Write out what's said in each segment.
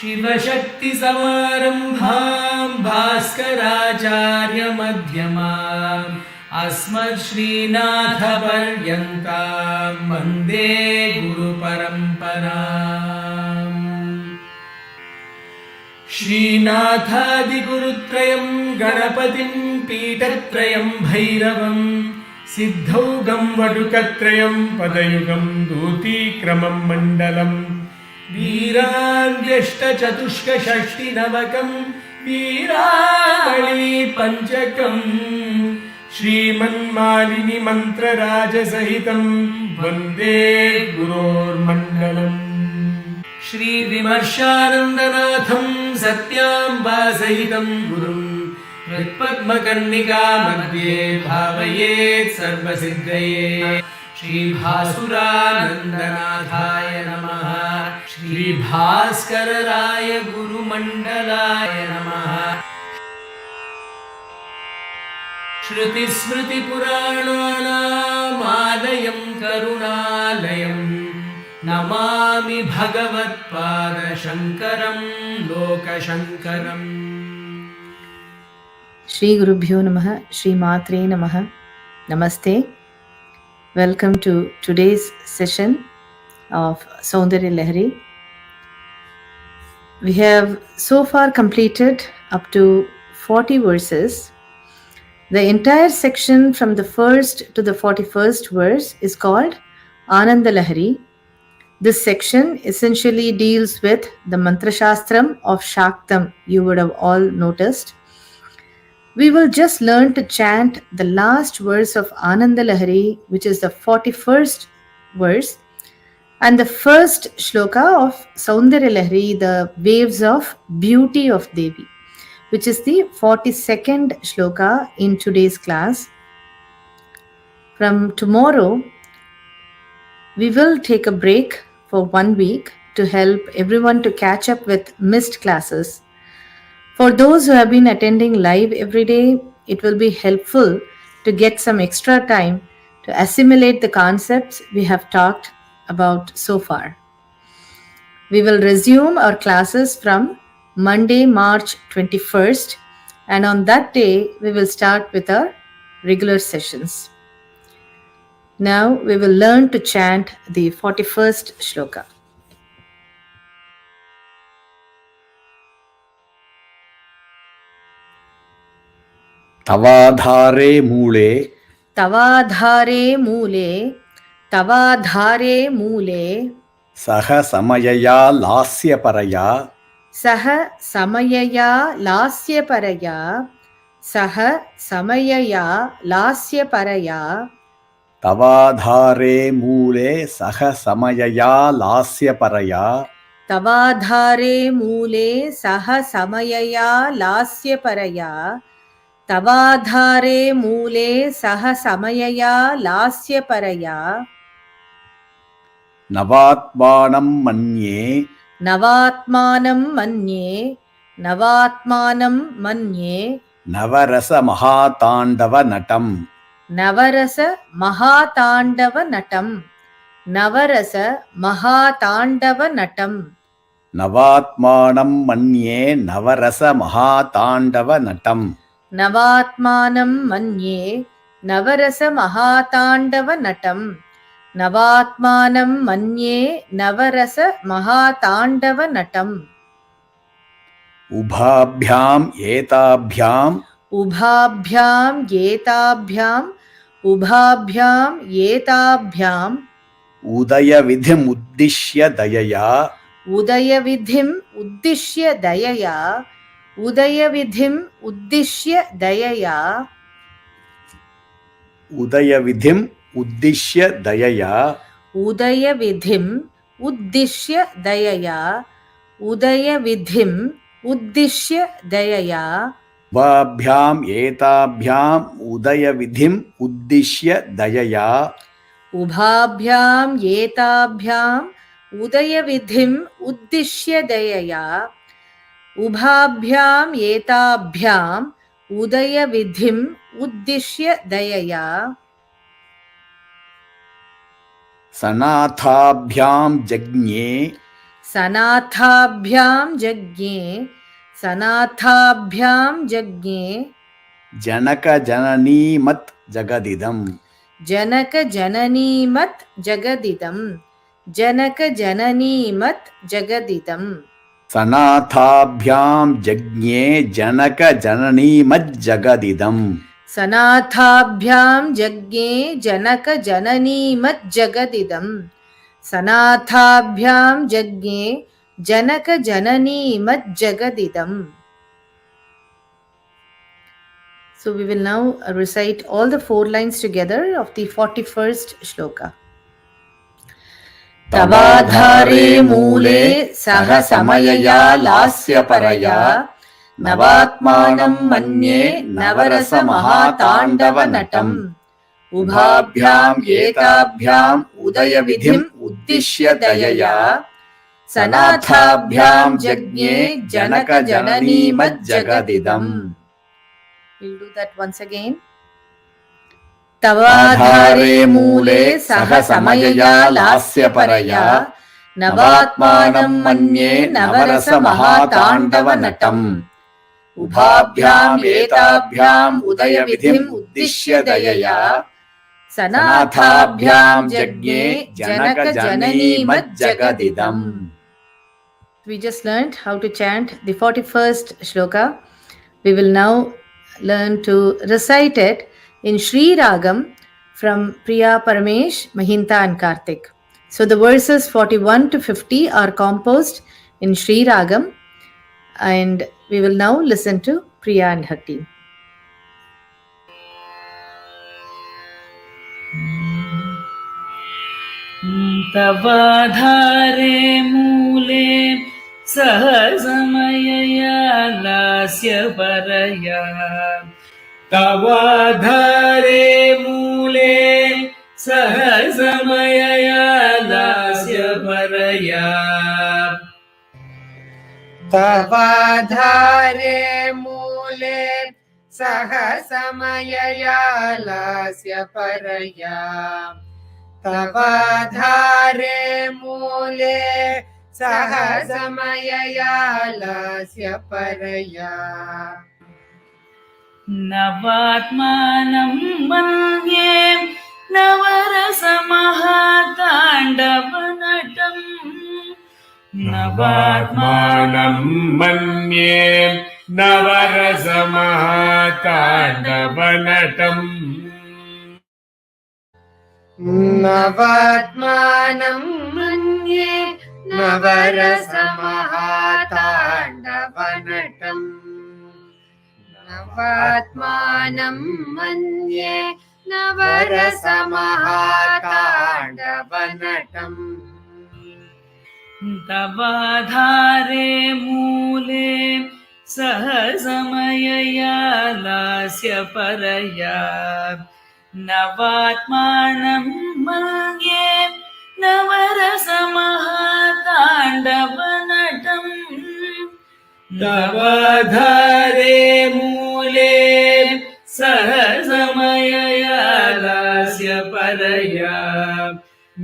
शिवशक्तिसमारम्भां भास्कराचार्यमध्यमाम् अस्मच्छ्रीनाथपर्यन्तां वन्दे गुरुपरम्पराम्। श्रीनाथादिगुरुत्रयं गणपतिं पीठत्रयं भैरवं सिद्धौघं वटुकत्रयं पदयुगं दूतीक्रमं मण्डलम् वीराद्यष्टचतुष्कषष्टिनवकं वीरावळी पञ्चकं श्रीमन्मालिनी मन्त्रराजसहितं वन्दे गुरोर्मण्डलम्। श्रीविमर्शानन्दनाथं सत्याम्बासहितं गुरुं हृत्पद्मकर्णिका मध्ये भावयेत् सर्वसिद्धये। श्रीभासुरानन्दनाथाय नमः। श्रीभास्करराय गुरुमण्डलाय नमः। श्रुतिस्मृतिपुराणानामालयं करुणालयं नमामि भगवत्पादशङ्करं लोकशङ्करम्। श्री गुरुभ्यो नमः, श्री मात्रे नमः। Namaste. Welcome to today's session of Soundaryalahari. We have so far completed up to 40 verses. The entire section from the 1st to the 41st verse is called Anandalahari. This section essentially deals with the mantra shastram of Shaktam. You would have all noticed. We will just learn to chant the last verse of Anandalahari, which is the 41st verse, and the first shloka of Soundaryalahari, the waves of beauty of Devi, which is the 42nd shloka in today's class. From tomorrow, we will take a break for 1 week to help everyone to catch up with missed classes. For those who have been attending live every day, it will be helpful to get some extra time to assimilate the concepts we have talked about so far. We will resume our classes from Monday, March 21st, and on that day, we will start with our regular sessions. Now, we will learn to chant the 41st shloka. तवाधारे मूले तवाधारे मूले तवाधारे मूले सह समयया लास्यपरया सह समयया लास्यपरया सह समयया लास्यपरया तवाधारे मूले सह समयया लास्यपरया तवाधारे मूले सह समयया लास्यपरया तवाधारे मूले सह समयया लास्यपरया नवात्मानं मन्ये नवात्मानं मन्ये नवात्मानं मन्ये नवरसमहाताण्डवनटम् नवरसमहाताण्डवनटम् नवरसमहाताण्डवनटम् नवात्मानं मन्ये नवरसमहाताण्डवनटम् नवात्मानं मन्ये नवरसमहाताण्डवनटम् नवात्मानं मन्ये नवरसमहाताण्डवनटम् उभाभ्याम् एताभ्याम् एताभ्याम् उदयविधिमुद्दिश्य दयया उदयविधिम् उद्दिश्य दयया उदयविधिम् उद्दिश्य दयया उदयविधिम् उद्दिश्य दयया उदयविधिम् उद्दिश्य दयया उदयविधिम् उद्दिश्य दयया उभाभ्याम् एताभ्याम् उदयविधिम् उद्दिश्य दयया उभाभ्याम् एताभ्याम् उदयविधिम् उद्दिश्य दयया उभाभ्याम् एताभ्याम् उदयविधिम् उद्दिश्य दयया सनाथाभ्याम् जज्ञे सनाथाभ्यां जज्ञे सनाथाभ्यां जज्ञे जनकजननीमज्जगदिदम् जनकजननीमज्जगदिदम् जनकजननीमज्जगदिदम् सनाथाभ्यां जज्ञे जनकजननीमज्जगदिदम् सनाथाभ्यां जज्ञे जनकजननीमज्जगदिदम् सनाथाभ्यां जज्ञे जनकजननीमज्जगदिदम्. So we will now recite all the 4 lines together of the 41st shloka. तवाधारे मूले सह समयया लास्यपरया नवात्मानं मन्ये नवरसमहाताण्डवनटम् उभाभ्याम् एताभ्याम् उदयविधिम् उद्दिश्य दयया सनाथाभ्याम् जज्ञे जनकजननीमज्जगदिदम्. We'll do that once again. तवाधारे मूले सह समयया लास्यपरया नवात्मानं मन्ये नवरसमहाताण्डवनटम् उभाभ्याम् एताभ्याम् उदयविधिम् उद्दिश्य दयया सनाथाभ्याम् जज्ञे जनकजननीमज्जगदिदम्. We just learned how to chant the 41st shloka. We will now learn to recite it in Sri Ragam from Priya, Paramesh, Mahinta and Karthik. So the verses 41 to 50 are composed in Sri Ragam, and we will now listen to Priya and her team. तवाधारे मूले सह समयया लास्यपरया तवाधारे मूले सह समयया लास्यपरया तवाधारे मूले सह समयया लास्यपरया तवाधारे मूले सह समयया लास्यपरया नवात्मानं मन्ये नवरसमहाताण्डवनटम् नवात्मानं मन्ये नवरसमहाताण्डवनटम् नवात्मानं मन्ये नवरसमहाताण्डवनटम् नवात्मानं मन्ये नवरसमहाताण्डवनटम् तवाधारे मूले सह समयया लास्यपरया नवात्मानं मन्ये नवरसमहाताण्डवनटम् तवाधारे मूले सह समयया लास्यपरया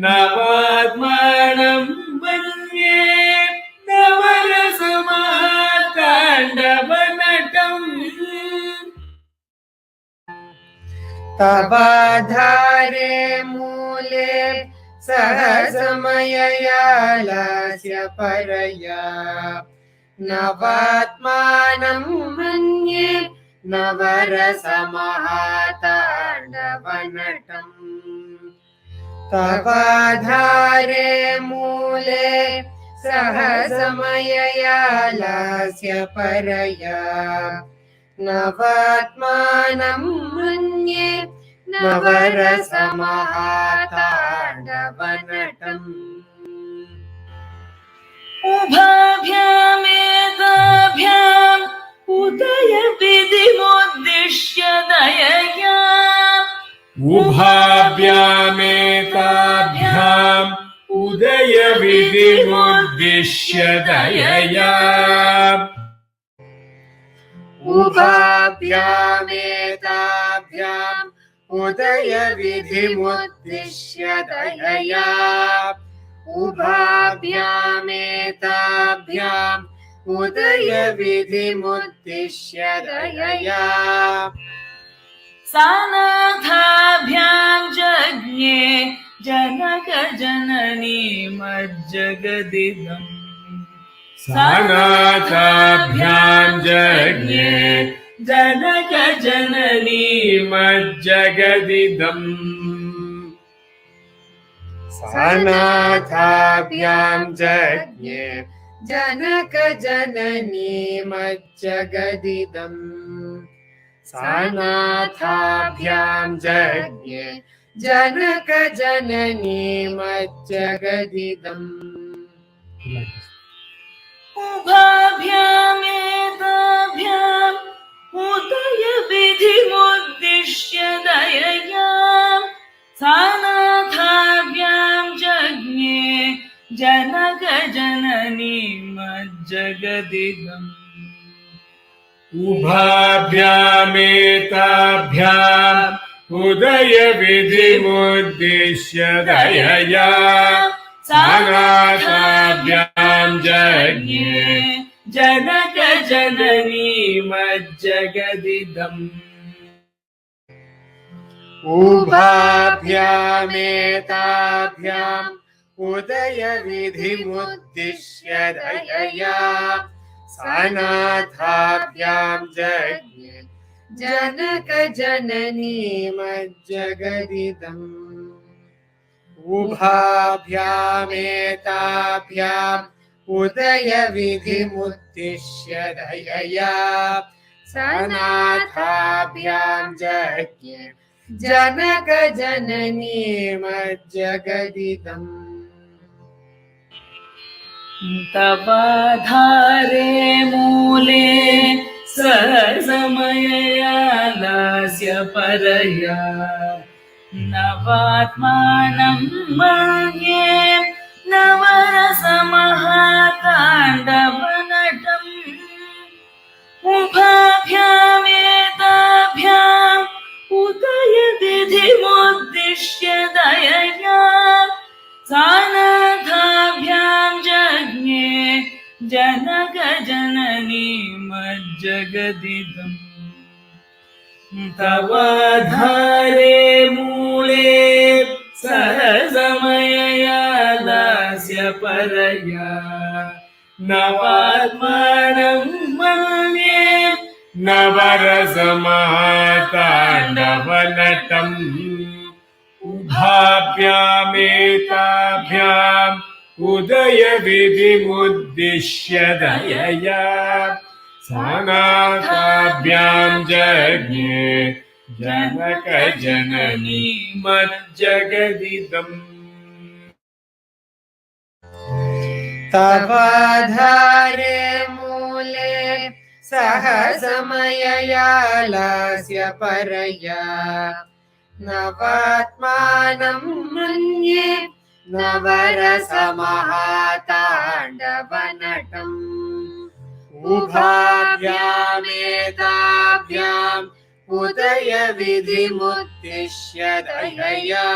नवात्मानं मन्ये नवरसमहाताण्डवनटम् तवाधारे मूले सह समयया लास्यपरया नवात्मानं मन्ये नवरसमहाताण्डवनटम् तवाधारे मूले सह समयया लास्यपरया नवात्मानं मन्ये नवरसमहाताण्डवनटम् ubhābhyāmetābhyāम् udayvidhimuddiśya dayayā ubhābhyāmetābhyāम् udayvidhimuddiśya dayayā ubhābhyāmetābhyāम् udayvidhimuddiśya dayayā ubhābhyāmetābhyāम् उदयविधिमुद्दिश्य दयया sanāthābhyāṃ jajñe janakajananīmajjagadidam sanāthābhyāṃ jajñe janakajananīmajjagadidam sanāthābhyāṃ jajñe janakajananīmajjagadidam sanāthābhyāṃ jajñe janakajananīmajjagadidam ubhābhyāmetābhyāम् udayavidhimuddiśya dayayā sanāthābhyāṃ jajñe janakajananīmajjagadidam ubhābhyāmetābhyāम् udayavidhimuddiśya dayayā sanāthābhyāṃ jajñe janakajananīmajjagadidam ubhābhyāmetābhyāम् udayavidhimuddiśya dayayā sanāthābhyāṃ jajñe janakajananīmajjagadidam ubhābhyāmetābhyāम् udayavidhimuddiśya dayayā sanāthābhyāṃ jajñe janakajananīmajjagadidam tavādhāre mūle samyay lāsyaparayā navātmānaṃ manye navarasamahātāṇḍavanaṭam ubhābhyāmetābhyāम् udayavidhimuddiśya dayayā sanāthābhyāṃ jajñe janakajananīmajjagadidam tavādhāre mūle samyay lāsyaparayā navātmānaṃ manye navarasamahātāṇḍavanaṭam ubhābhyāmetābhyāम् udayavidhimuddiśya dayayā sanāthābhyāṃ jajñe janakajananīmajjagadidam tavādhāre mūle saha samayayā lāsyaparayā navātmānaṃ manye navarasamahātāṇḍavanaṭam ubhābhyāmetābhyāम् udayavidhimuddiśya dayayā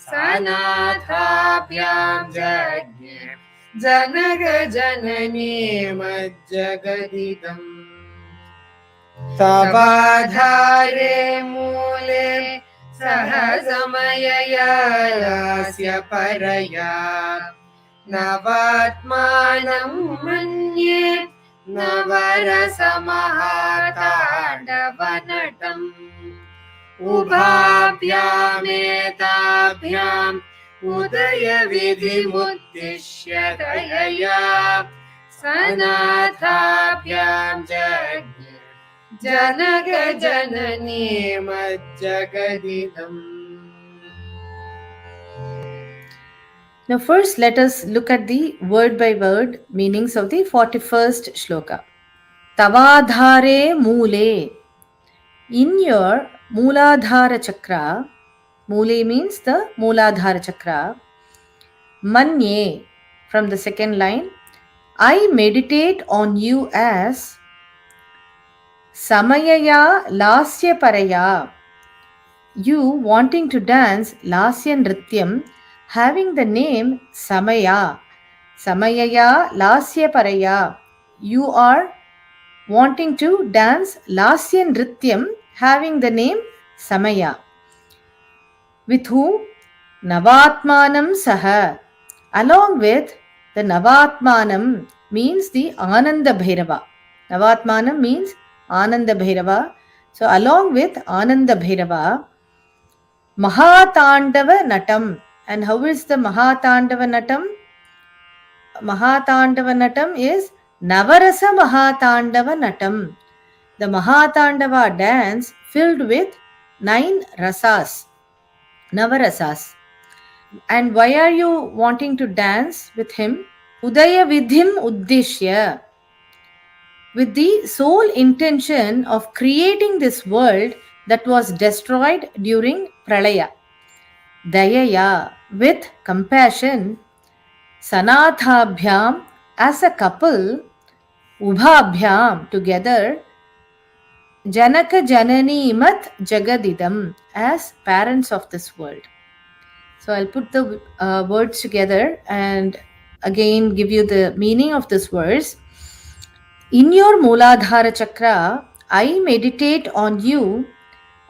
sanāthābhyāṃ jajñe janakajananīmajjagadidam tavādhāre mūle saha samayayā lāsyaparayā navātmānaṃ manye navarasamahātāṇḍavanaṭam ubhābhyāmetābhyāम् udayavidhimuddiśya dayayā sanāthābhyāṃ jajñe janakajananīmajjagadidam. Now, first, let us look at the word by word meanings of the 41st shloka. Tavādhāre mūle. In your Mūladhara chakra, mūle means the Mūladhara chakra. Manye, from the second line, I meditate on you as Samayaya Lasyaparaya. You wanting to dance Lasya Nrityam having the name Samaya. Samayayā lāsyaparayā. You are wanting to dance Lasya Nrityam having the name Samaya. With whom? Navātmānaṃ saha. Along with the Navātmānaṃ means the Ananda Bhairava. Navātmānaṃ means Ananda Bhairava. So along with Ananda Bhairava, Mahātāṇḍavanaṭam. And how is the Mahātāṇḍavanaṭam? Mahātāṇḍavanaṭam is navarasamahātāṇḍavanaṭam. The Mahātāṇḍava dance filled with 9 rasas. Navarasas. And why are you wanting to dance with him? Udayavidhimuddiśya. With the sole intention of creating this world that was destroyed during pralaya. Dayayā, with compassion. Sanāthābhyāṃ, as a couple. Ubhābhyāmetābhyām, together. Janakajananīmajjagadidam, as parents of this world. So I'll put the words together and again give you the meaning of this verse. In your Mūladhara chakra, I meditate on you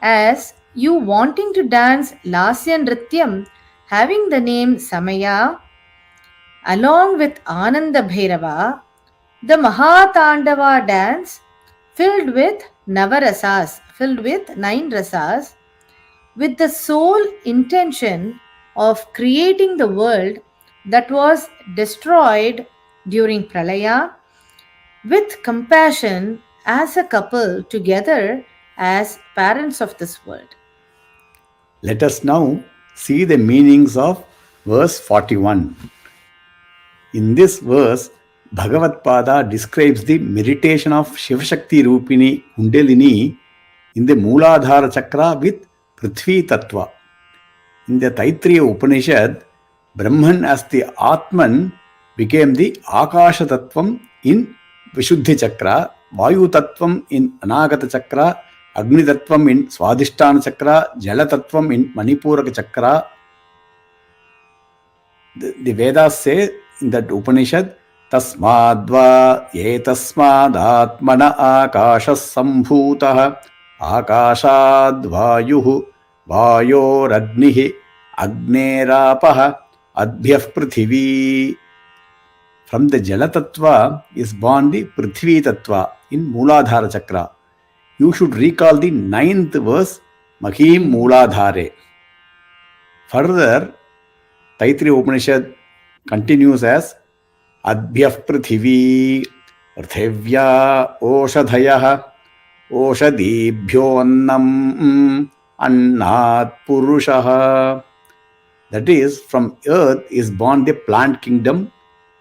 as you wanting to dance Lasya Nrityam having the name Samaya along with Ananda Bhairava, the Mahātāṇḍava dance filled with Navarasas, filled with 9 rasas, with the sole intention of creating the world that was destroyed during pralaya, with compassion as a couple together as parents of this world. Let us now see the meanings of verse 41. In this verse, Bhagavad-pada describes the meditation of Shivashakti Rupini Kundalini in the Mūladhara chakra with Prithvi Tattva. In the Taittiriya Upanishad, Brahman as the Atman became the Akasha Tattvam in Vishuddhi chakra, Vayu Tattvam in Anagata chakra, Agni Tattvam in Swadhisthana chakra, Jala Tattvam in Manipuraka chakra. The Vedas say in that Upanishad, Tasmādvā etasmādātmana ākāṣas sambhūtah ākāṣādvāyuh vāyoragnihi agnerāpah adbhyah prithivī. From the Jala Tattva is born the Prithvi Tattva in Mūladhara chakra. You should recall the 9th verse, Mahīṃ mūladhāre. Further, Taittiriya Upanishad continues as Adbhyah prithivī prithivya oshadhayah oshadibhyo annam annāt purushah. That is, from earth is born the plant kingdom,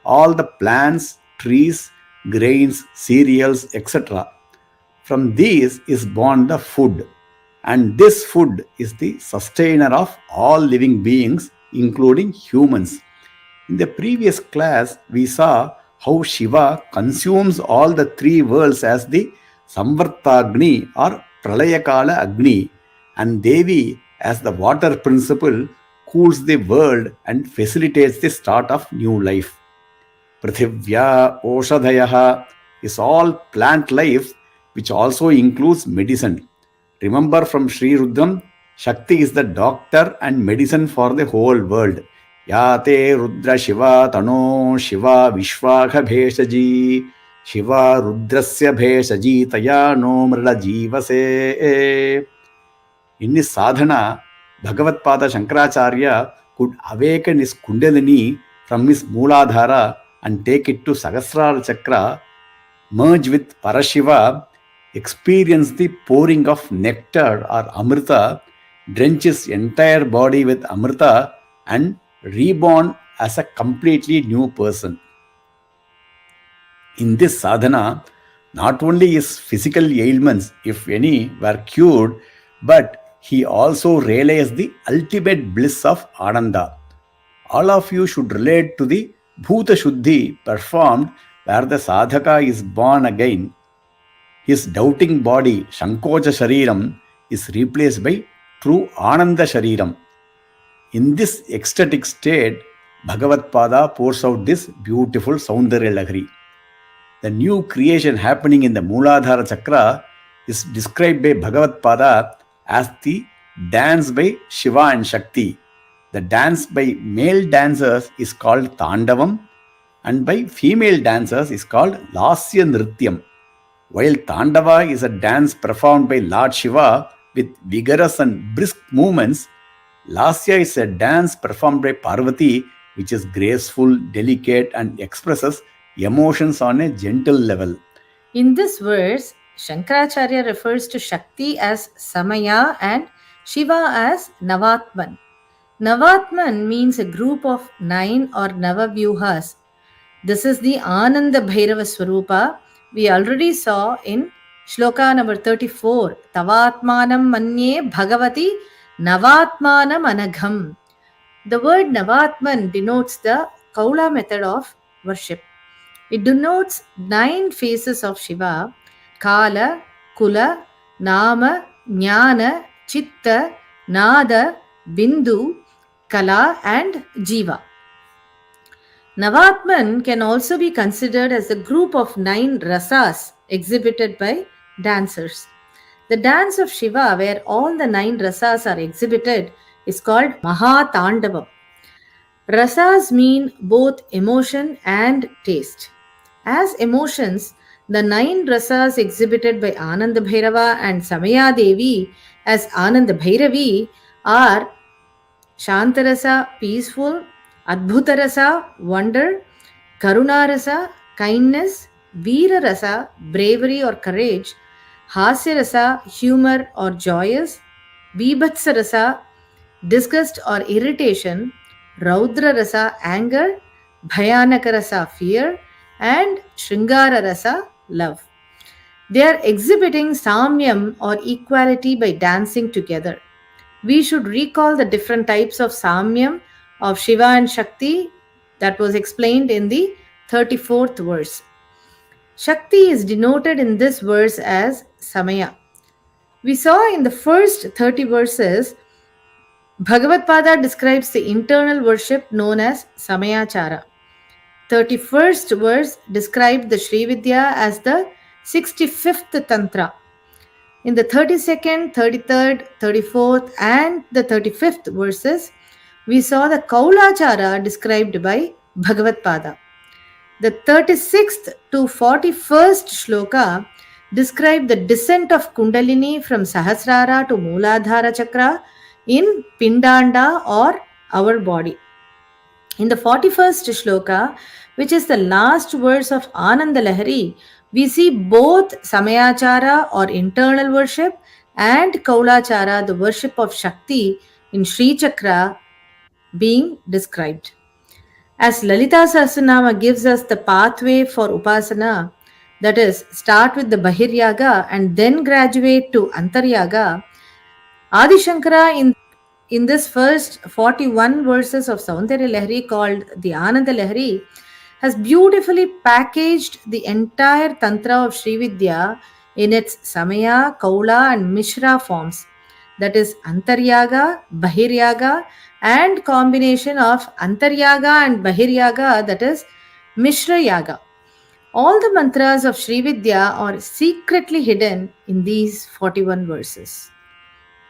all the plants, trees, grains, cereals, etc. From these is born the food, and this food is the sustainer of all living beings, including humans. In the previous class, we saw how Shiva consumes all the 3 worlds as the Samvartagni or Pralayakala Agni, and Devi as the water principle cools the world and facilitates the start of new life. Prithivya Oshadhayah is all plant life, which also includes medicine. Remember from Sri Rudram, Shakti is the doctor and medicine for the whole world. Yate Rudra Shiva Tano Shiva Vishwakha Bheshaji Shiva Rudrasya Bheshaji Taya No Mrila Jivase. In his sadhana, Bhagavad-pada Shankaracharya could awaken his Kundalini from his Mūladhara and take it to Sahasrara chakra, merge with Parashiva, experience the pouring of nectar or Amrita, drench his entire body with Amrita, and reborn as a completely new person. In this sadhana, not only his physical ailments, if any, were cured, but he also realized the ultimate bliss of Ananda. All of you should relate to the Bhuta Shuddhi performed where the sadhaka is born again. His doubting body, Shankocha Shariram, is replaced by true Ananda Shariram. In this ecstatic state, Bhagavatpada pours out this beautiful Soundaryalahari. The new creation happening in the Mooladhara Chakra is described by Bhagavatpada as the dance by Shiva and Shakti. The dance by male dancers is called Tandavam, and by female dancers is called Lasya. While Tandava is a dance performed by Lord Shiva with vigorous and brisk movements, Lasya is a dance performed by Parvati which is graceful, delicate, and expresses emotions on a gentle level. In this verse, Shankaracharya refers to Shakti as Samaya and Shiva as Navātmānaṃ. Navātmānaṃ means a group of 9 or Navavyuhas. This is the Ananda Bhairava Swarupa we already saw in Shloka number 34. tavādhāre manye bhagavati navātmānaṃ anagham. The word Navātmānaṃ denotes the Kaula method of worship. It denotes 9 phases of Shiva: Kala, Kula, Nama, Jnana, Chitta, Nada, Bindu, Kala, and Jiva. Navātmānaṃ can also be considered as a group of 9 rasas exhibited by dancers. The dance of Shiva, where all the 9 rasas are exhibited, is called Mahātāṇḍavam. Rasas mean both emotion and taste. As emotions, the 9 rasas exhibited by Ananda Bhairava and Samaya Devi as Ananda Bhairavi are Shantarasa, peaceful; Adbhutarasa, wonder; Karunarasa, kindness; Veerarasa, bravery or courage; Hasyarasa, humor or joyous; Vibhatsarasa, disgust or irritation; Raudrarasa, anger; Bhayanakarasa, fear; and Shringararasa, love. They are exhibiting samyam or equality by dancing together. We should recall the different types of samyam of Shiva and Shakti that was explained in the 34th verse. Shakti is denoted in this verse as Samaya. We saw in the first 30 verses, Bhagavatpada describes the internal worship known as Samayachara. 31st verse described the Srividya as the 65th Tantra. In the 32nd, 33rd, 34th, and the 35th verses, we saw the Kaulachara described by Bhagavatpada. The 36th to 41st shloka describe the descent of Kundalini from Sahasrara to Mooladhara Chakra in Pindanda or our body. In the 41st shloka, which is the last verse of Anandalahari, we see both Samayachara or internal worship and Kaulachara, the worship of Shakti in Sri Chakra, being described. As Lalita Sahasranama gives us the pathway for Upasana, that is, start with the Bahiryaga and then graduate to Antaryaga, Adi Shankara in this first 41 verses of Soundaryalahari called the Anandalahari has beautifully packaged the entire Tantra of Srividya in its Samaya, Kaula and Mishra forms, that is Antaryaga, Bahiryaga, and combination of Antaryaga and Bahiryaga, that is Mishra Yaga. All the mantras of Srividya are secretly hidden in these 41 verses.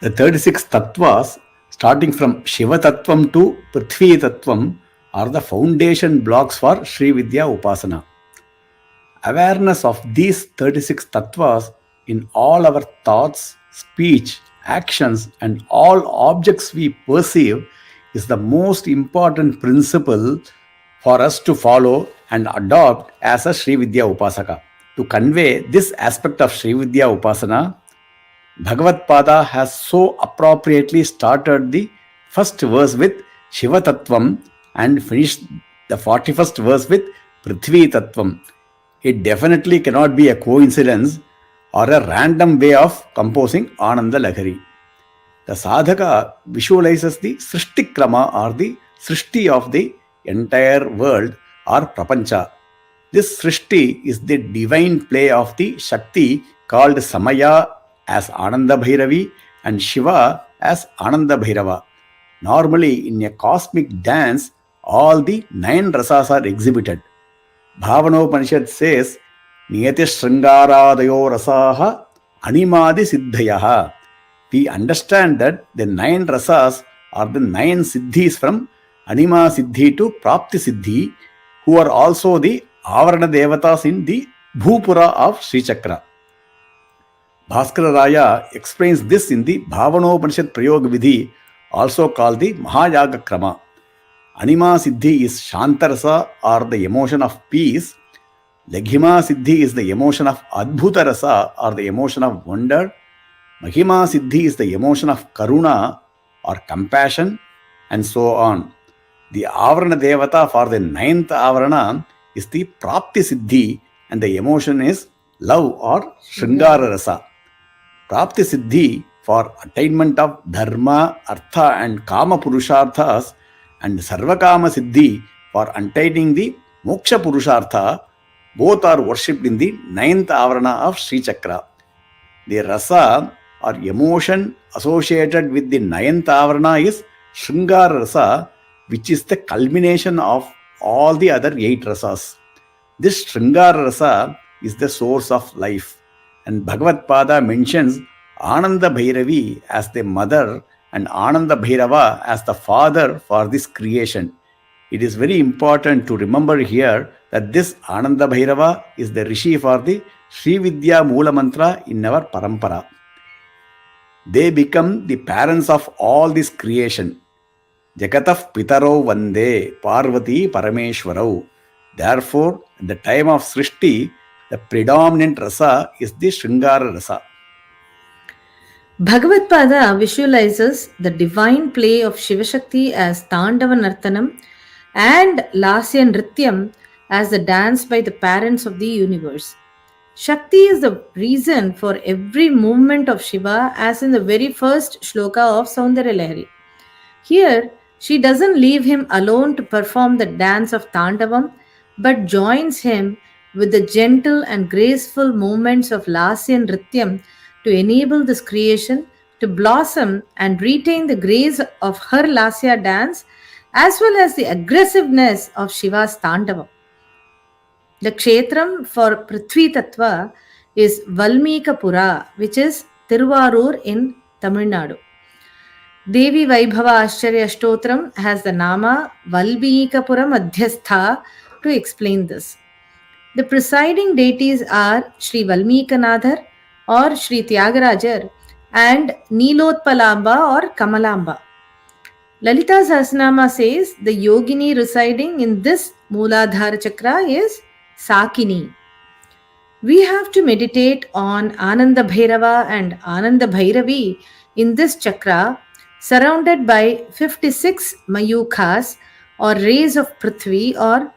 The 36 tattvas, starting from Shiva Tattvam to Prithvi Tattvam, are the foundation blocks for Srividya Upasana. Awareness of these 36 tattvas in all our thoughts, speech, actions, and all objects we perceive is the most important principle for us to follow and adopt as a Srividya Upasaka. To convey this aspect of Srividya Upasana, Bhagavatpada has so appropriately started the first verse with Shiva Tattvam and finished the 41st verse with Prithvi Tattvam. It definitely cannot be a coincidence or a random way of composing Anandalahari. The sadhaka visualizes the Srishtikrama or the Srishti of the entire world or Prapancha. This Srishti is the divine play of the Shakti called Samaya as Ananda Bhairavi and Shiva as Ananda Bhairava. Normally, in a cosmic dance, all the 9 rasas are exhibited. Bhavanopanishad says, Niyati Shrangārādayo rasaha animādi siddhayaha. We understand that the 9 rasas are the 9 siddhis from Anima Siddhi to Prapti Siddhi, who are also the Avarana Devatas in the Bhupura of Sri Chakra. Bhaskara Raya explains this in the Bhavanopanishad Prayoga Vidhi, also called the Mahayaga Krama. Anima Siddhi is Shantarasa, or the emotion of peace. Laghima Siddhi is the emotion of Adbhuta Rasa, or the emotion of wonder. Mahima Siddhi is the emotion of Karuna, or compassion, and so on. The Avarana Devata for the 9th Avarana is the Prapti Siddhi, and the emotion is love or Shringara Rasa. Prapti Siddhi for attainment of Dharma, Artha and Kama Purusharthas, and Sarvakama Siddhi for attaining the Moksha Purushartha, both are worshipped in the 9th Avarana of Sri Chakra. The Rasa or emotion associated with the 9th Avarana is Shringara Rasa, which is the culmination of all the other 8 rasas. This Shringara Rasa is the source of life, and Bhagavad Pada mentions Ananda Bhairavi as the mother and Ananda Bhairava as the father for this creation. It is very important to remember here that this Ananda Bhairava is the Rishi for the Sri Vidya Moola Mantra in our Parampara. They become the parents of all this creation. Jagatah Pitaro Vande Parvati Parameshwarau. Therefore, at the time of Srishti, the predominant rasa is the Sringara rasa. Bhagavad Pada visualizes the divine play of Shivashakti as Tāṇḍavanartanam and Lasya Nrityam as the dance by the parents of the universe. Shakti is the reason for every movement of Shiva, as in the very first shloka of Soundaryalahari. Here, she doesn't leave him alone to perform the dance of Tāṇḍavam, but joins him with the gentle and graceful movements of Lasya Nrityam to enable this creation to blossom and retain the grace of her Lasya dance as well as the aggressiveness of Shiva's Tāṇḍavam. The kshetram for Prithvi Tattva is Valmīkapura, which is Tiruvarur in Tamil Nadu. Devi Vaibhava Ashcharya Stotram has the nama Valmīkapura Madhyastha to explain this. The presiding deities are Sri Valmīkanādhar or Sri Tyagarajar and Nilotpalamba or Kamalamba. Lalita Sahasranama says the yogini residing in this Mūladhara chakra is Sakini. We have to meditate on Ananda Bhairava and Ananda Bhairavi in this chakra, surrounded by 56 mayukas or rays of Prithvi or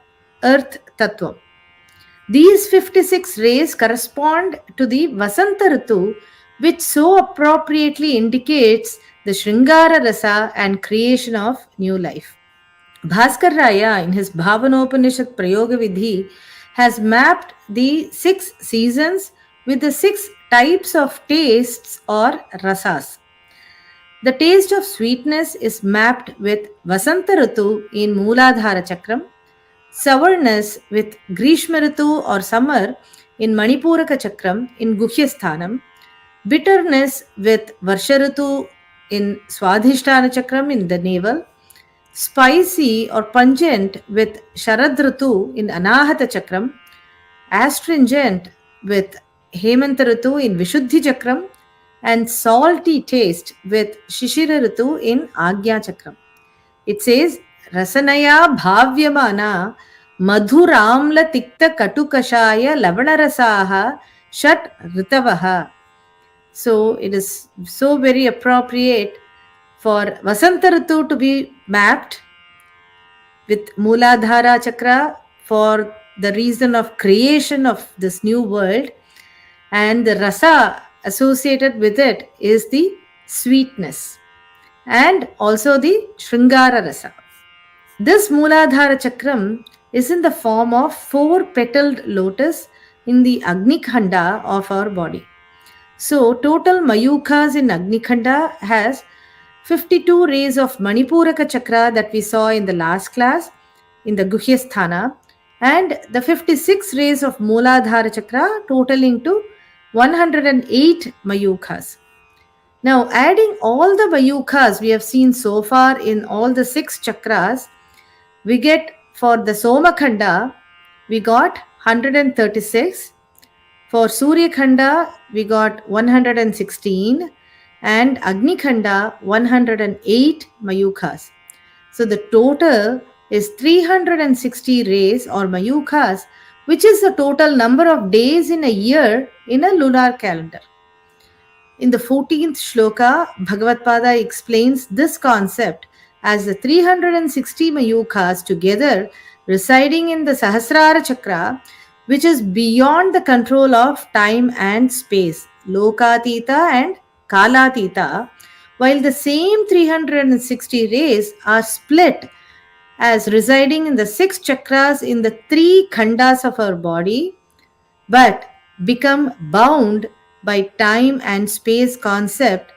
Earth Tattva. These 56 rays correspond to the Vasanta Ritu, which so appropriately indicates the Sringara Rasa and creation of new life. Bhaskar Raya in his Bhavanopanishad Prayoga Vidhi has mapped the 6 seasons with the 6 types of tastes or rasas. The taste of sweetness is mapped with Vasanta Ritu in Mūladhara Chakram, sourness with Grishma Ritu or summer in Manipuraka Chakram in Guhyasthanam, bitterness with Varsha Ritu in Swadhisthana Chakram in the navel, spicy or pungent with Sharad Ritu in Anahata Chakram, astringent with Hemanta Ritu in Vishuddhi Chakram, and salty taste with Shishira Ritu in Agya Chakram. It says, Rasanaya bhavyamana madhuramla tikta katukashaya lavanarasaha shat ritavaha. So it is so very appropriate for Vasanta Ritu to be mapped with Mūladhara chakra for the reason of creation of this new world, and the rasa associated with it is the sweetness and also the Sringara rasa. This Mūladhara chakram is in the form of 4-petaled lotus in the Agnikhanda of our body. So total mayukas in Agnikhanda has 52 rays of Manipuraka chakra that we saw in the last class in the Guhyasthana, and the 56 rays of Mooladhara chakra totaling to 108 mayukas. Now, adding all the mayukas we have seen so far in all the 6 chakras, we get for the Somakhanda, we got 136. For Surya Khanda, we got 116. And Agni Khanda, 108 mayukas. So the total is 360 rays or mayukas, which is the total number of days in a year in a lunar calendar. In the 14th shloka, Bhagavad-pada explains this concept as the 360 mayukas together residing in the Sahasrara chakra, which is beyond the control of time and space, Lokatita and Kalatita, while the same 360 rays are split as residing in the 6 chakras in the 3 khandas of our body, but become bound by time and space concept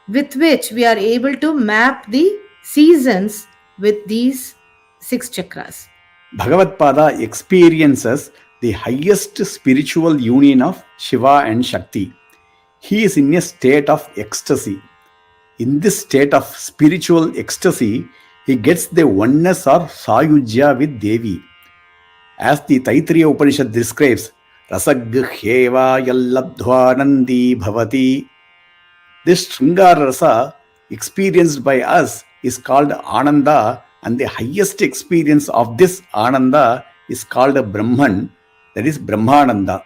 with which we are able to map the seasons with these 6 chakras. Bhagavad-pada experiences the highest spiritual union of Shiva and Shakti. He is in a state of ecstasy. In this state of spiritual ecstasy, he gets the oneness or sayujya with Devi. As the Taittiriya Upanishad describes, Rasaghyeva yallabdhva nandi bhavati. This Sringara Rasa experienced by us is called Ananda, and the highest experience of this Ananda is called Brahman, that is Brahmananda.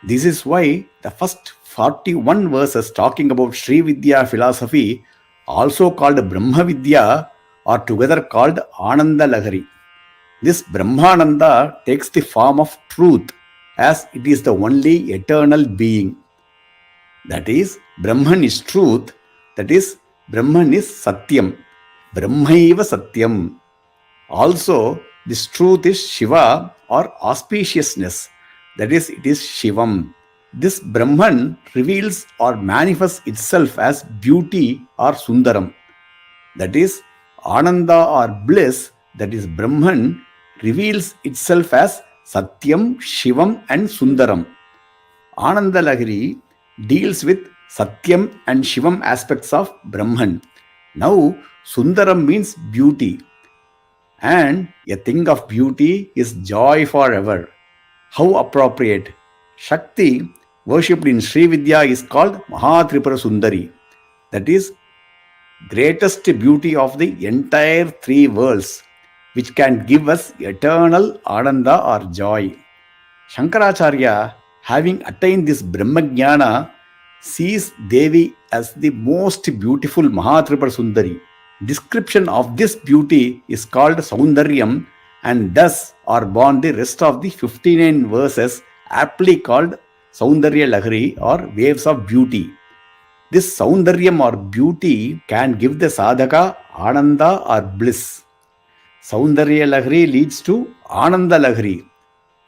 This is why the first 41 verses talking about Sri Vidya philosophy, also called Brahma Vidya, are together called Anandalahari. This Brahmananda takes the form of truth, as it is the only eternal being. That is, Brahman is truth, that is, Brahman is Satyam. Brahmaiva Satyam. Also, this truth is Shiva or auspiciousness, that is, it is Shivam. This Brahman reveals or manifests itself as beauty or Sundaram. That is, Ananda or bliss, that is Brahman, reveals itself as Satyam, Shivam and Sundaram. Anandalahari deals with Satyam and Shivam aspects of Brahman. Now, Sundaram means beauty, and a thing of beauty is joy forever. How appropriate! Shakti, worshipped in Sri Vidya, is called Mahatripura Sundari, that is, greatest beauty of the entire 3 worlds, which can give us eternal Ananda or joy. Shankaracharya, having attained this Brahmajnana, sees Devi as the most beautiful Mahatripura Sundari. Description of this beauty is called Soundaryam, and thus are born the rest of the 59 verses aptly called Soundaryalahari or waves of beauty. This Soundaryam or beauty can give the sadhaka Ananda or bliss. Soundaryalahari leads to Anandalahari.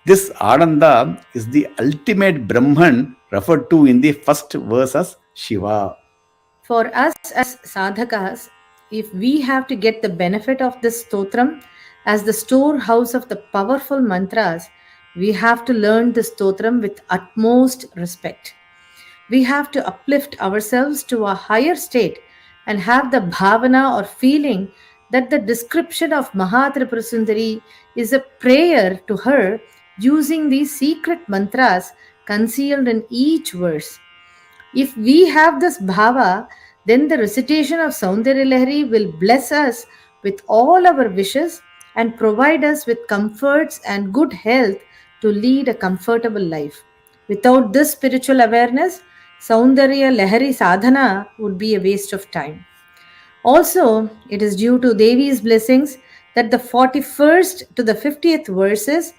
This Ananda is the ultimate Brahman referred to in the first verse as Shiva. For us as sadhakas, if we have to get the benefit of this stotram as the storehouse of the powerful mantras, we have to learn the stotram with utmost respect. We have to uplift ourselves to a higher state and have the bhavana or feeling that the description of Mahatripura Sundari is a prayer to her using these secret mantras concealed in each verse. If we have this bhava, then the recitation of Soundaryalahari will bless us with all our wishes and provide us with comforts and good health to lead a comfortable life. Without this spiritual awareness, Soundaryalahari sadhana would be a waste of time. Also, it is due to Devi's blessings that the 41st to the 50th verses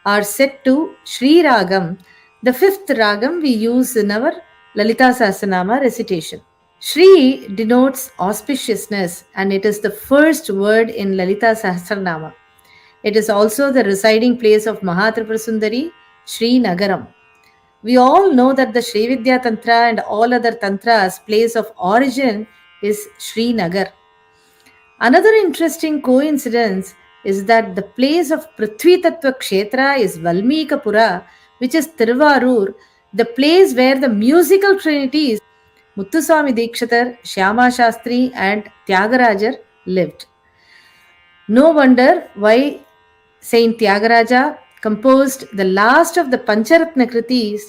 are set to Sri Ragam, the 5th Ragam we use in our Lalita Sahasranama recitation. Shri denotes auspiciousness, and it is the first word in Lalita Sahasranama. It is also the residing place of Mahatripura Sundari, Sri Nagaram. We all know that the Sri Vidya Tantra and all other tantras' place of origin is Srinagar. Another interesting coincidence is that the place of Prithvi Tattva Kshetra is Valmikapura, which is Tiruvarur, the place where the musical trinities Muthuswami Dikshitar, Shyama Shastri and Tyagarajar lived. No wonder why Saint Tyagaraja composed the last of the Pancharatna Kritis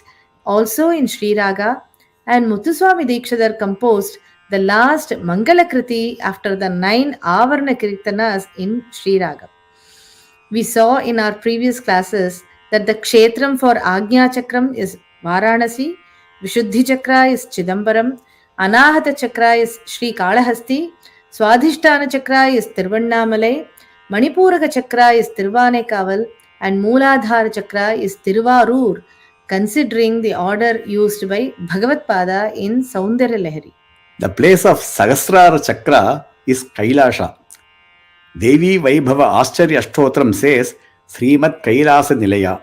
also in Sri Raga, and Muthuswami Dikshitar composed the last Mangala Kriti after the 9 Avarna Kirtanas in Sri Raga. We saw in our previous classes that the Kshetram for Agnya Chakram is Varanasi, Vishuddhi Chakra is Chidambaram, Anahata Chakra is Sri Kalahasti, Swadhisthana Chakra is Tiruvannamalai, Manipuraka Chakra is Tiruvanekaval, and Mooladhara Chakra is Tiruvarur, considering the order used by Bhagavatpada in Soundaryalahari. The place of Sahasrara Chakra is Kailasha. Devi Vaibhava Ascharya Ashtotram says Srimad Kailasa Nilaya.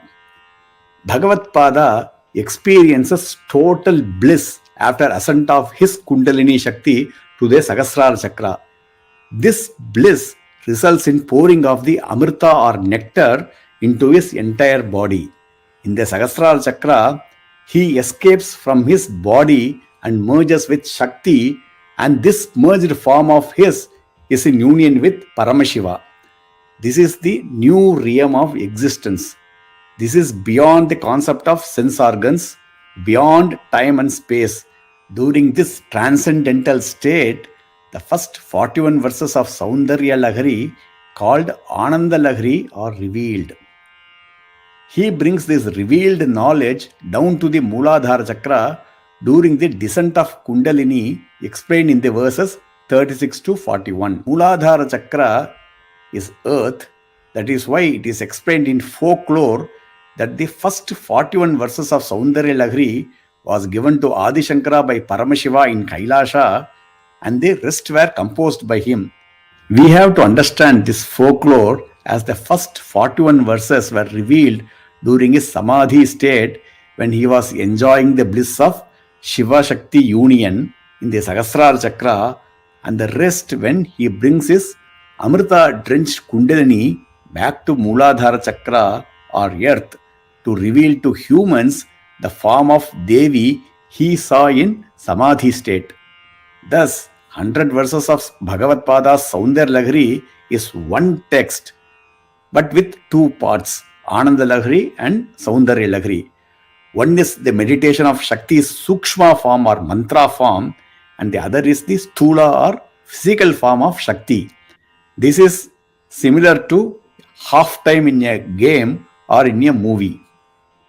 Bhagavatpada experiences total bliss after ascent of his Kundalini Shakti to the Sahasrara Chakra. This bliss results in pouring of the Amrita or nectar into his entire body. In the Sahasrara Chakra, he escapes from his body and merges with Shakti, and this merged form of his is in union with Paramashiva. This is the new realm of existence. This is beyond the concept of sense organs, beyond time and space. During this transcendental state, the first 41 verses of Soundaryalahari, called Anandalahari, are revealed. He brings this revealed knowledge down to the Mooladhara Chakra during the descent of Kundalini, explained in the verses 36 to 41. Mooladhara Chakra is earth. That is why it is explained in folklore that the first 41 verses of Soundaryalahari was given to Adi Shankara by Paramashiva in Kailasha, and the rest were composed by him. We have to understand this folklore as the first 41 verses were revealed during his Samadhi state when he was enjoying the bliss of Shiva Shakti union in the Sahasrara Chakra, and the rest when he brings his Amrita drenched Kundalini back to Mooladhara Chakra or earth to reveal to humans the form of Devi he saw in Samadhi state. Thus, 100 verses of Bhagavatpada's Soundaryalahari is one text, but with two parts, Anandalahari and Soundaryalahari. One is the meditation of Shakti's Sukshma form or mantra form, and the other is the Sthula or physical form of Shakti. This is similar to half time in a game or in a movie.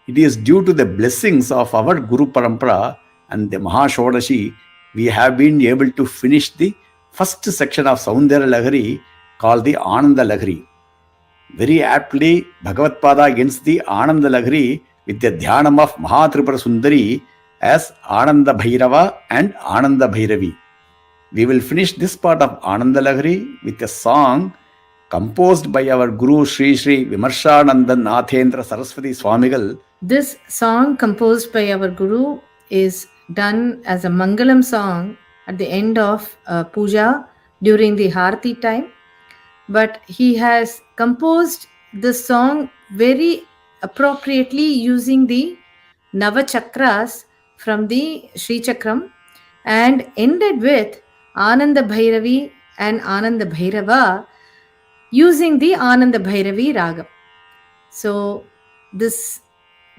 It is due to the blessings of our Guru Parampara and the Mahashodashi we have been able to finish the first section of Soundaryalahari called the Anandalahari. Very aptly, Bhagavatpada ends the Anandalahari with the Dhyanam of Mahatripura Sundari as Ananda Bhairava and Ananda Bhairavi. We will finish this part of Anandalahari with a song composed by our Guru Sri Sri Vimarshanandan Nathendra Saraswati Swamigal. This song composed by our Guru is done as a Mangalam song at the end of puja during the Harati time, but he has composed this song very appropriately using the Navachakras from the Sri Chakram and ended with Ananda Bhairavi and Ananda Bhairava using the Ananda Bhairavi Ragam. So this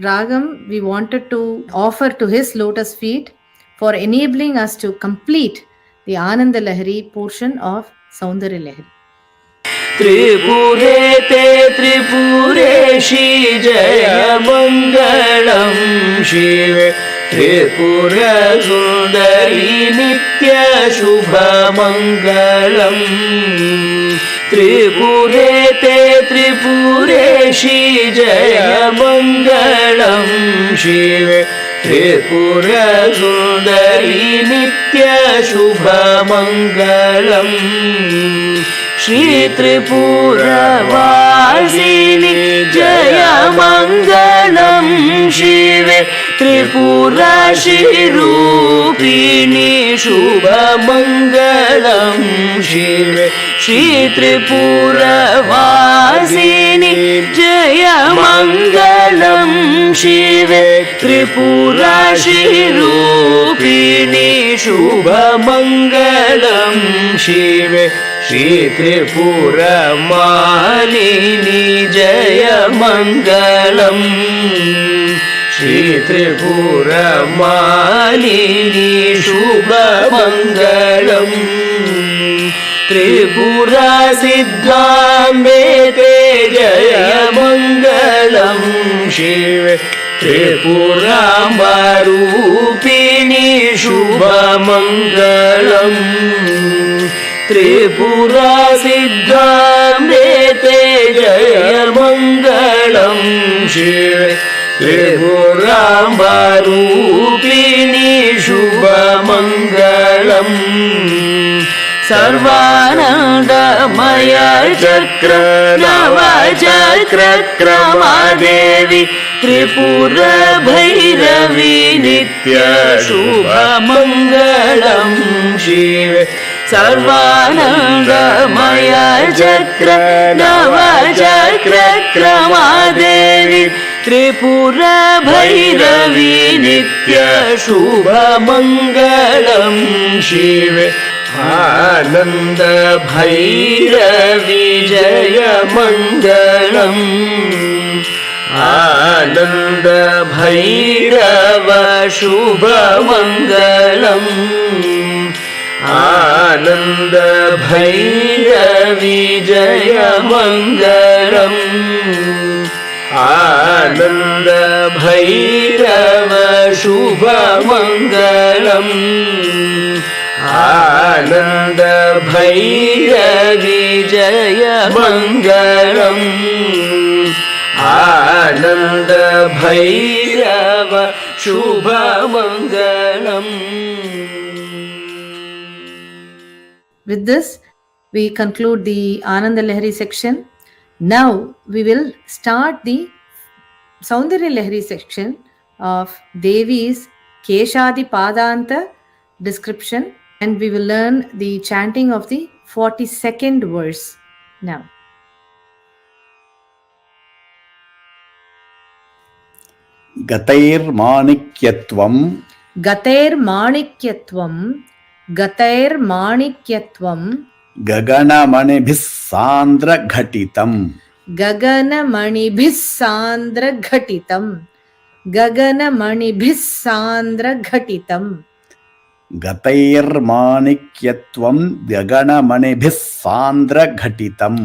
Ragam we wanted to offer to his lotus feet for enabling us to complete the Anandalahari portion of Soundaryalahari. Tripure ते त्रिपुरेशी जय मङ्गलं शिवे त्रिपुर सुन्दरी नित्य शुभमङ्गलम् त्रिपुरे ते त्रिपुरेशी जय मङ्गलं शिवे त्रिपुर सुन्दरी नित्य शुभमङ्गलम् श्री त्रिपुरवासिनि जय मङ्गलं शिवे त्रिपुराशिरूपिणि शुभमङ्गलं शिवे श्रीत्रिपुरवासिनि जय मङ्गलं शिवे त्रिपुराशिरूपिणि शुभमङ्गलं शिवे श्रीत्रिपुरमालिनि जय मङ्गलम् श्रीत्रिपुरमालिनि शुभमङ्गलम् त्रिपुरसिद्धाम्बे ते जय मङ्गलं शिवे त्रिपुराम्बरूपिणि शुभमङ्गलम् त्रिपुरसिद्धाम्बे ते जय मङ्गलं शिवे त्रिपुराम्बरूपिणि शुभमङ्गलम् सर्वानन्दमय चक्र नवचक्रक्रमादेवी त्रिपुरभैरवी नित्य शुभमङ्गलं शिवे सर्वानन्दमय चक्र नवचक्रक्रमादेवी त्रिपुरभैरवी नित्य शुभमङ्गलं शिवे आनन्द भैरवी जय मङ्गलम् आनन्द भैरव शुभमङ्गलम् आनन्द भैरवी जय मङ्गलम् आनन्द भैरव शुभमङ्गलम् आनन्द भैरवी जय मङ्गलम् आनन्द Bhairav शुभमङ्गलम्. With this, we conclude the Anandalahari section. Now, we will start the Soundaryalahari section of Devi's Keshadi Padanta description, and we will learn the chanting of the 42nd verse now. gatairmāṇikyatvaṃ gatairmāṇikyatvaṃ gatairmāṇikyatvaṃ gaganamanibhiḥ sāndraghaṭitaṃ gaganamaṇibhiḥ sāndraghaṭitaṃ gaganamaṇibhiḥ sāndraghaṭitaṃ gatairmāṇikyatvaṃ gaganamanibhiḥ sāndraghaṭitaṃ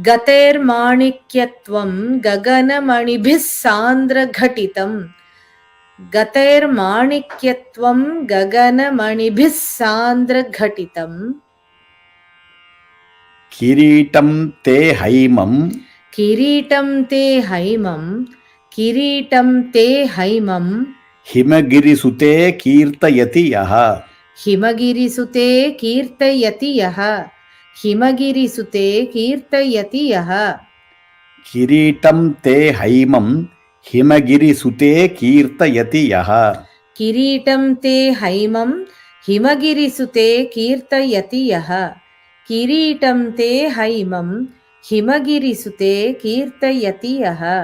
gatairmāṇikyatvaṃ gaganamaṇibhiḥ sāndraghaṭitaṃ gatairmāṇikyatvaṃ gaganamaṇibhiḥ sāndraghaṭitaṃ kirīṭaṃ te haimaṃ kirīṭaṃ te haimaṃ kirīṭaṃ te haimaṃ himagirisute kīrtayati yaha himagirisute kīrtayati yaha himagirisute kīrtayati yaha kirīṭaṃ te haimaṃ himagirisute kīrtayati yaha kirīṭaṃ te haimaṃ himagirisute kīrtayati yaha kirīṭaṃ te haimaṃ himagirisute kīrtayati yaha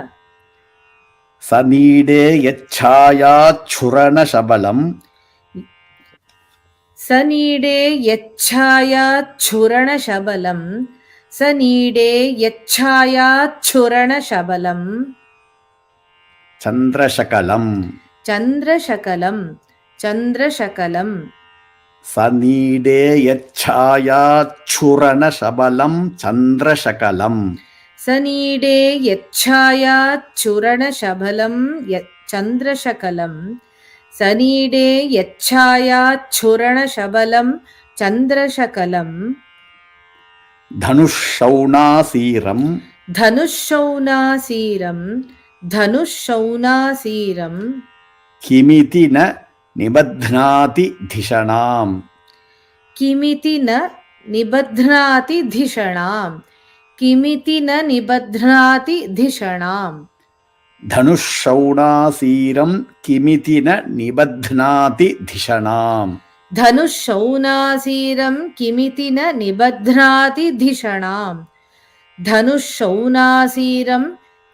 nīḍeyacchāyācchuraṇaśabalaṃ nīḍeyacchāyācchuraṇaśabalaṃ nīḍeyacchāyācchuraṇaśabalaṃ candraśakalaṃ candraśakalaṃ candraśakalaṃ nīḍeyacchāyācchuraṇaśabalaṃ candraśakalaṃ nīḍeyacchāyācchuraṇaśabalaṃ candraśakalaṃ nīḍeyacchāyācchuraṇaśabalaṃ candraśakalaṃ dhanuḥ dhanuḥ kimiti na nibadhnāti dhishanām kimiti na nibadhnāti dhishanām kimiti na nibadhnāti dhishanām धनुःशौणासीरं किमिति न निबध्नाति धिषणाम्. धनुःशौनासीरं किमिति न निबध्नाति धिषणाम्. धनुःशौनासीरं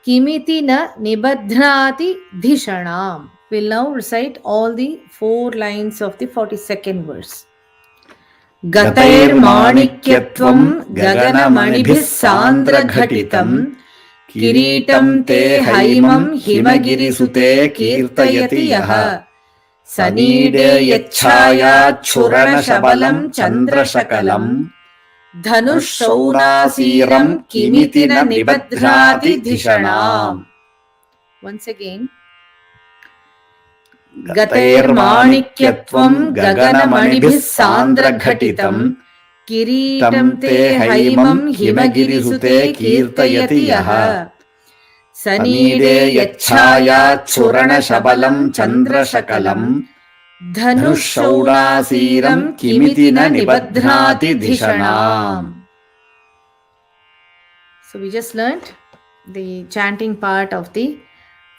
किमिति न निबध्नाति धिषणाम्. We'll now recite all the 4 lines of the 42nd verse. गतैर्माणिक्यत्वं गगनमणिभिः सान्द्रघटितं किरीटं ते हैमं हिमगिरिसुते कीर्तयति यः सनीढेयच्छायाच्छुरणशबलं चन्द्रशकलं धनुःशौनासीरं किमिति न निबध्नाति धिषणाम्. Once again. गतैर्माणिक्यत्वं गगनमणिभिः सान्द्रघटितं किरीटं ते हैमं हिमगिरिसुते कीर्तयति यः सनीढेयच्छायाच्छुरणशबलं चन्द्रशकलं धनुःशौणासीरं किमिति न निबध्नाति धिषणाम्. So we just learned the chanting part of the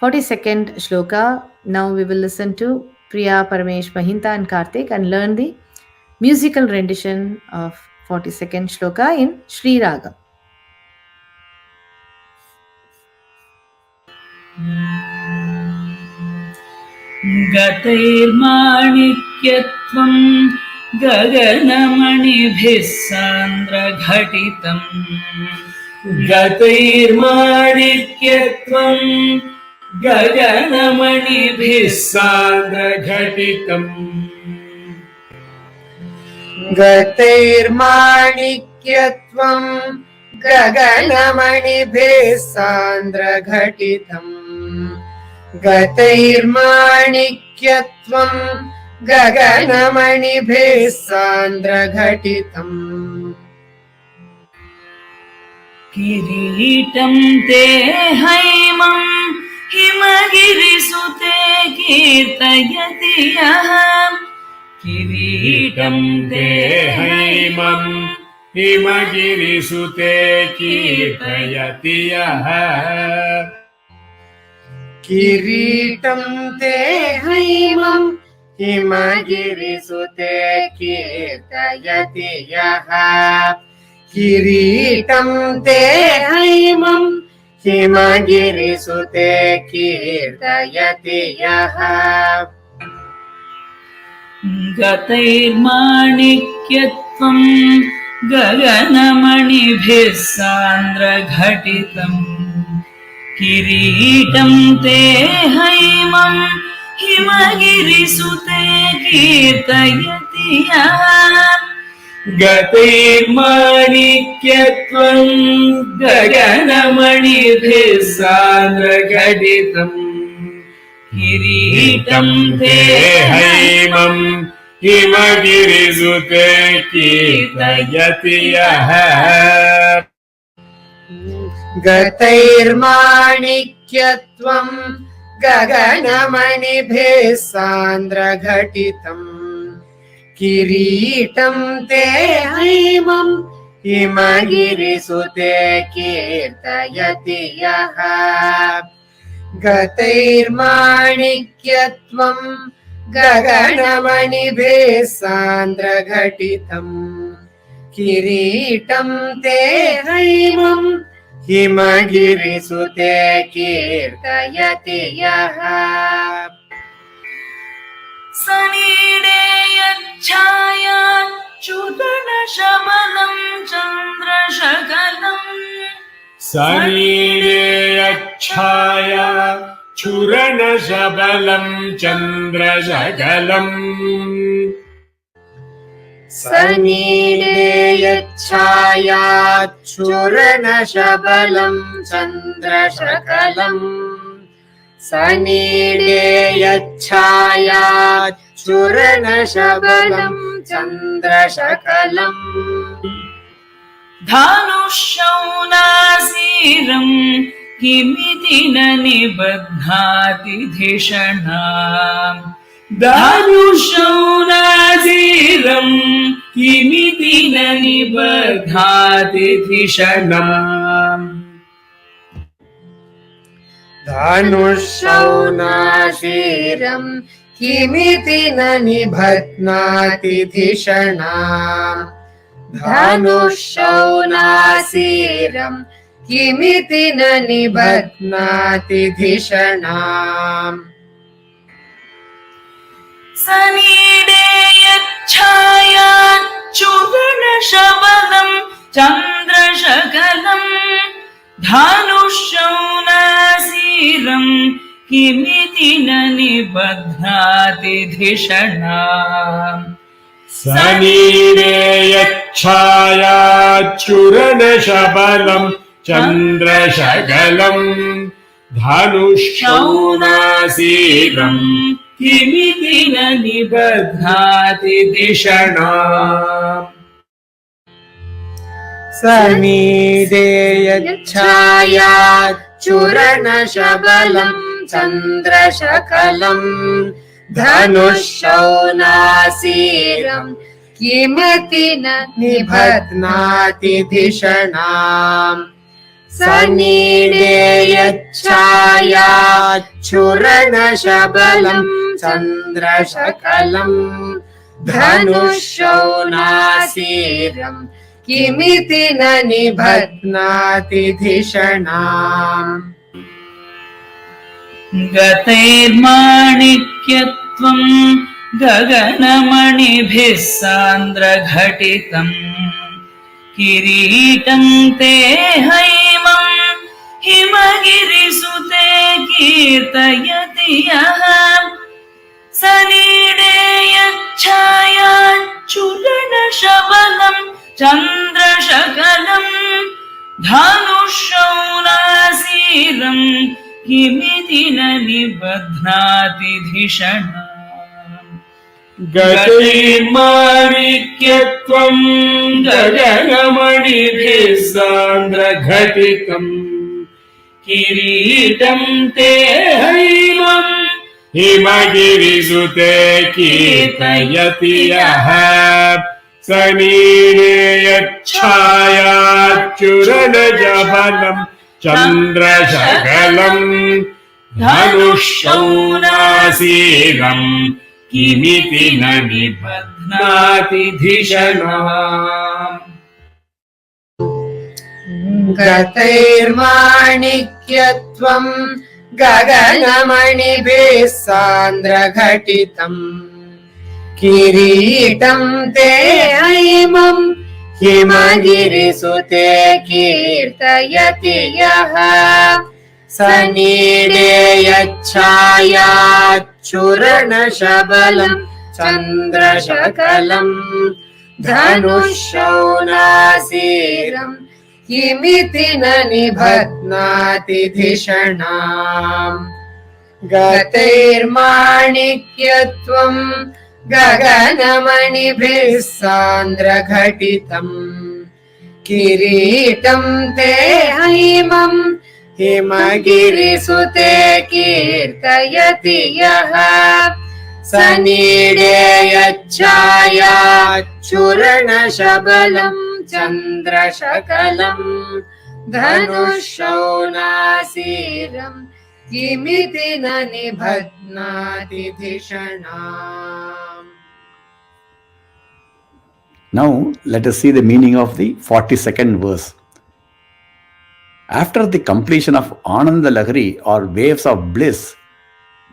42nd shloka. Now we will listen to Priya, Paramesh, Mahinta and Karthik and learn the musical rendition of 42nd shloka in Shri Raga. गतैर्माणिक्यत्वं गगनमणिभिः सान्द्रघटितं गतैर्माणिक्यत्वं गगनमणिभिः सान्द्रघटितं गतैर्माणिक्यत्वं गगनमणिभिः सान्द्रघटितं गतैर्माणिक्यत्वं गगनमणिभिः सान्द्रघटितं किरीटं ते हैमं हिमगिरिसुते कीर्तयति यः किरीटं ते हैमं हिमगिरिसुते कीर्तयति यः किरीटं ते हैमं हिमगिरिसुते कीर्तयति यः किरीटं ते हैमं हिमगिरिसुते कीर्तयति यः गतैर्माणिक्यत्वं गगनमणिभिः सान्द्रघटितं किरीटं ते हैमं हिमगिरिसुते कीर्तयति यः गतैर्माणिक्यत्वं गगनमणिभिः सान्द्रघटितं किरीटं ते हैमं हिमगिरिसुते कीर्तयति यः गतैर्माणिक्यत्वं गगनमणिभिः सान्द्रघटितं किरीटं ते हैमं हिमगिरिसुते कीर्तयति यः गतैर्माणिक्यत्वं गगनमणिभिः सान्द्रघटितं किरीटं ते हैमं हिमगिरिसुते कीर्तयति यः सनीढेयच्छायाच्चुरणशबलं चन्द्रशकलं सनीढेयच्छायाच्छुरणशबलं चन्द्रशकलम् सनीढेयच्छायाच्छुरणशबलं चन्द्रशकलम् सनीढेयच्छायाच्छुरणशबलं चन्द्रशकलम् धानुःशौनासीरं किमिति न निबध्नाति धिषणाम् धानुःशौनासीरं किमिति न निबध्नाति धिषणाम् धनुःशौनाशीरम् किमिति न निबध्नाति धिषणाम् धनुःशौनाशीरम् किमिति न निबध्नाति धिषणाम् सनीडेयच्छायाच्चूर्णशबलम् चन्द्रशकलम् धानुःशौनासीरम् किमिति न निबध्नाति धिषणाम् सनीडेयच्छायाच्चूर्णशबलम् चन्द्रशकलम् धानुःशौनासीरम् किमिति न निबध्नाति धिषणाम् सनीडेयच्छायाच्चूर्णशबलम् चन्द्रशकलम् धनुःशौनासीरम् किमिति न निबध्नाति धिषणाम् सनीडेयच्छायाच्चूर्णशबलम् चन्द्रशकलम् धनुःशौनासीरम् किमिति न निबध्नाति धिषणाम् गतैर्माणिक्यत्वम् गगनमणिभिः सान्द्रघटितम् किरीटम् ते हैमम् हिमगिरिसुते कीर्तयति यः सनीडेयच्छायाच्चूर्णशबलम् चन्द्रशकलम् धानुःशौनासीरम् किमिति न निबध्नाति धिषणाम् गतैर्माणिक्यत्वम् गगनमणिभिः सान्द्रघटितम् किरीटम् ते हैमम् हिमगिरिसुते कीर्तयति यः सनीडेयच्छायाच्चूर्णशबलम् चन्द्रशकलम् धनुःशौनासीरम् किमिति न निबध्नाति धिषणाम् गतैर्माणिक्यत्वम् गगनमणिभिः सान्द्रघटितम् किरीटम् ते हैमम् हिमगिरिसुते कीर्तयति यः सनीडेयच्छायाच्चूर्णशबलम् चन्द्रशकलम् धनुःशौनासीरम् किमिति न निबध्नाति धिषणाम् गतैर्माणिक्यत्वम् गगनमणिभिः सान्द्रघटितम् किरीटम् ते हैमम् हिमगिरिसुते कीर्तयति यः सनीडेयच्छायाच्चूर्णशबलम् चन्द्रशकलम् धनुःशौनासीरम् किमिति न निबध्नाति धिषणाम्. Now let us see the meaning of the 42nd verse. After the completion of Anandalahari or waves of bliss,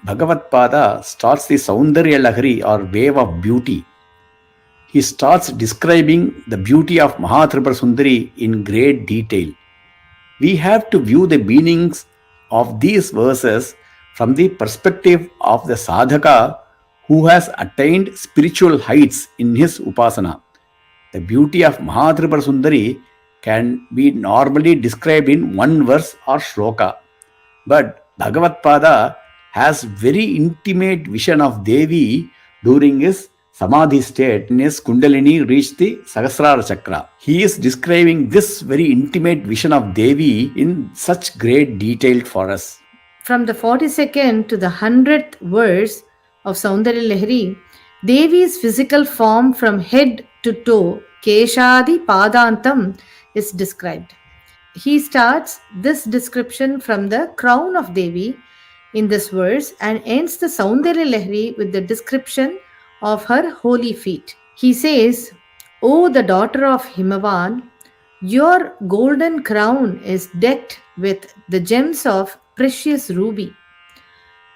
Bhagavatpada starts the Soundaryalahari or wave of beauty. He starts describing the beauty of Mahatripurasundari in great detail. We have to view the meanings of these verses from the perspective of the sadhaka who has attained spiritual heights in his upasana. The beauty of Mahatripurasundari can be normally described in one verse or shloka. But Bhagavatpada has very intimate vision of Devi during his Samadhi state in his Kundalini reached the Sahasrara Chakra. He is describing this very intimate vision of Devi in such great detail for us. From the 42nd to the 100th verse of Soundaryalahari, Devi's physical form from head to toe, Keshadi Padantam, is described. he starts this description from the crown of Devi in this verse and ends the Soundaryalahari with the description of her holy feet. He says, O the daughter of Himavan, your golden crown is decked with the gems of precious ruby.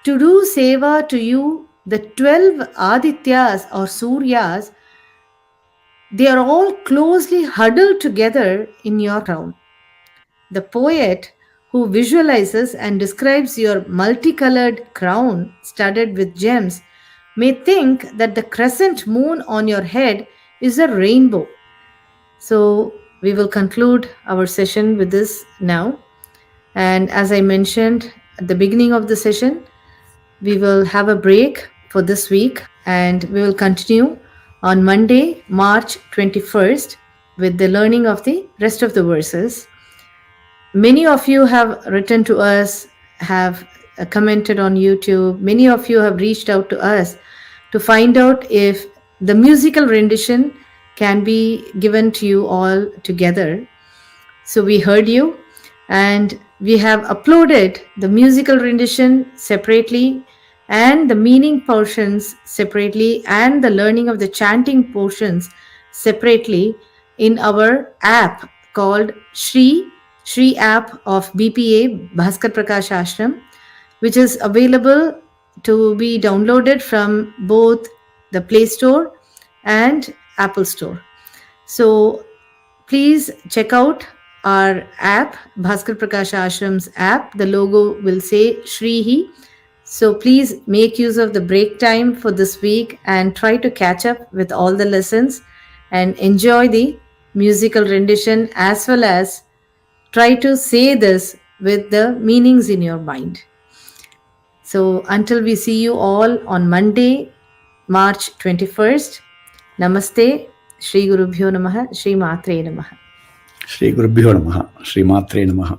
To do seva to you, the 12 Adityas or Suryas, they are all closely huddled together in your crown. The poet who visualizes and describes your multicolored crown studded with gems may think that the crescent moon on your head is a rainbow. So we will conclude our session with this now. And as I mentioned at the beginning of the session, we will have a break for this week and we will continue on Monday, March 21st with the learning of the rest of the verses. Many of you have written to us, have commented on YouTube. Many of you have reached out to us to find out if the musical rendition can be given to you all together. So we heard you and we have uploaded the musical rendition separately and the meaning portions separately and the learning of the chanting portions separately in our app called Shri app of BPA Bhaskar Prakash Ashram, which is available to be downloaded from both the Play Store and Apple Store. So please check out our app, Bhaskar Prakash Ashram's app. The logo will say Shrihi. So please make use of the break time for this week and try to catch up with all the lessons and enjoy the musical rendition as well as try to say this with the meanings in your mind. So until we see you all on Monday, March 21st, Namaste, Shri Gurubhyo Namaha, Shri Matre Namaha. Shri Gurubhyo Namaha, Shri Matre Namaha.